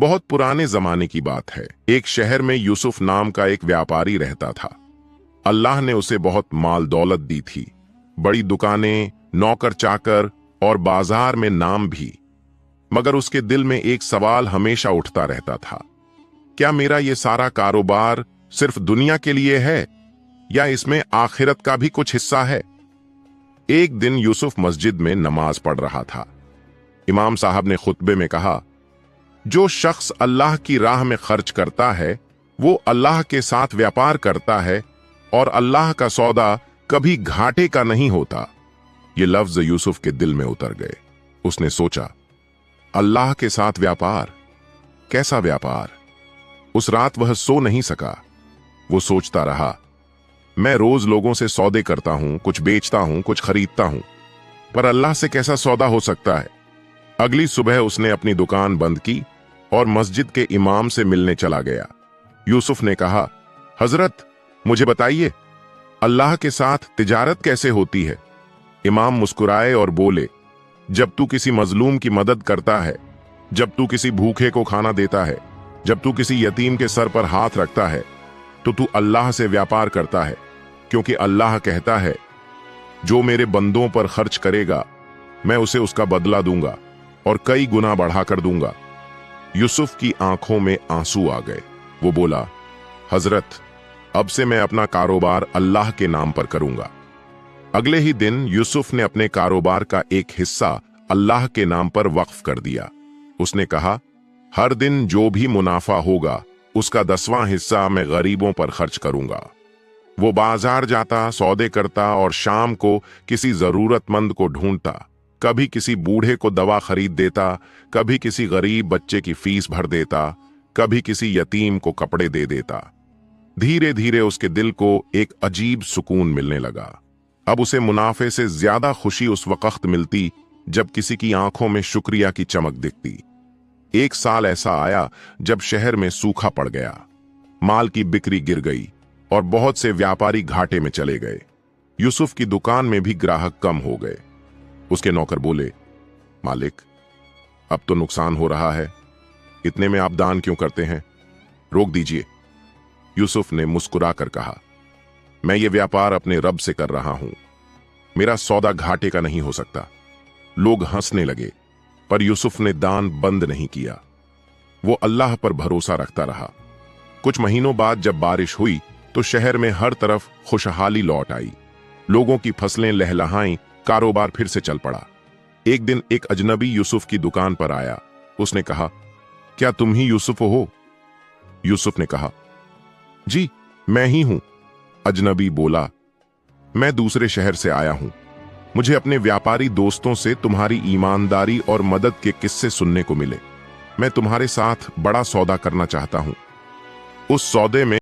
बहुत पुराने जमाने की बात है। एक शहर में यूसुफ नाम का एक व्यापारी रहता था। अल्लाह ने उसे बहुत माल दौलत दी थी, बड़ी दुकानें, नौकर चाकर और बाजार में नाम भी। मगर उसके दिल में एक सवाल हमेशा उठता रहता था, क्या मेरा ये सारा कारोबार सिर्फ दुनिया के लिए है या इसमें आखिरत का भी कुछ हिस्सा है? एक दिन यूसुफ मस्जिद में नमाज पढ़ रहा था। इमाम साहब ने खुतबे में कहा, जो शख्स अल्लाह की राह में खर्च करता है वो अल्लाह के साथ व्यापार करता है और अल्लाह का सौदा कभी घाटे का नहीं होता। ये लफ्ज यूसुफ के दिल में उतर गए। उसने सोचा, अल्लाह के साथ व्यापार? कैसा व्यापार? उस रात वह सो नहीं सका। वो सोचता रहा, मैं रोज लोगों से सौदे करता हूं, कुछ बेचता हूं, कुछ खरीदता हूं, पर अल्लाह से कैसा सौदा हो सकता है? अगली सुबह उसने अपनी दुकान बंद की और मस्जिद के इमाम से मिलने चला गया। यूसुफ ने कहा, हजरत मुझे बताइए, अल्लाह के साथ तिजारत कैसे होती है? इमाम मुस्कुराए और बोले, जब तू किसी मजलूम की मदद करता है, जब तू किसी भूखे को खाना देता है, जब तू किसी यतीम के सर पर हाथ रखता है, तो तू अल्लाह से व्यापार करता है, क्योंकि अल्लाह कहता है, जो मेरे बंदों पर खर्च करेगा मैं उसे उसका बदला दूंगा और कई गुना बढ़ाकर दूंगा। यूसुफ की आंखों में आंसू आ गए। वो बोला, हजरत अब से मैं अपना कारोबार अल्लाह के नाम पर करूंगा। अगले ही दिन यूसुफ ने अपने कारोबार का एक हिस्सा अल्लाह के नाम पर वक्फ कर दिया। उसने कहा, हर दिन जो भी मुनाफा होगा उसका 10वां हिस्सा मैं गरीबों पर खर्च करूंगा। वो बाजार जाता, सौदे करता और शाम को किसी जरूरतमंद को ढूंढता। कभी किसी बूढ़े को दवा खरीद देता, कभी किसी गरीब बच्चे की फीस भर देता, कभी किसी यतीम को कपड़े दे देता। धीरे धीरे उसके दिल को एक अजीब सुकून मिलने लगा। अब उसे मुनाफे से ज्यादा खुशी उस वक्त मिलती जब किसी की आंखों में शुक्रिया की चमक दिखती। एक साल ऐसा आया जब शहर में सूखा पड़ गया, माल की बिक्री गिर गई और बहुत से व्यापारी घाटे में चले गए। यूसुफ की दुकान में भी ग्राहक कम हो गए। उसके नौकर बोले, मालिक अब तो नुकसान हो रहा है, इतने में आप दान क्यों करते हैं? रोक दीजिए। यूसुफ ने मुस्कुरा कर कहा, मैं ये व्यापार अपने रब से कर रहा हूं, मेरा सौदा घाटे का नहीं हो सकता। लोग हंसने लगे, पर यूसुफ ने दान बंद नहीं किया। वो अल्लाह पर भरोसा रखता रहा। कुछ महीनों बाद जब बारिश हुई तो शहर में हर तरफ खुशहाली लौट आई। लोगों की फसलें लहलहाईं, कारोबार फिर से चल पड़ा। एक दिन एक अजनबी यूसुफ की दुकान पर आया। उसने कहा, क्या तुम ही यूसुफ हो? यूसुफ ने कहा, जी मैं ही हूं। अजनबी बोला, मैं दूसरे शहर से आया हूं। मुझे अपने व्यापारी दोस्तों से तुम्हारी ईमानदारी और मदद के किस्से सुनने को मिले। मैं तुम्हारे साथ बड़ा सौदा करना चाहता हूं। उस सौदे में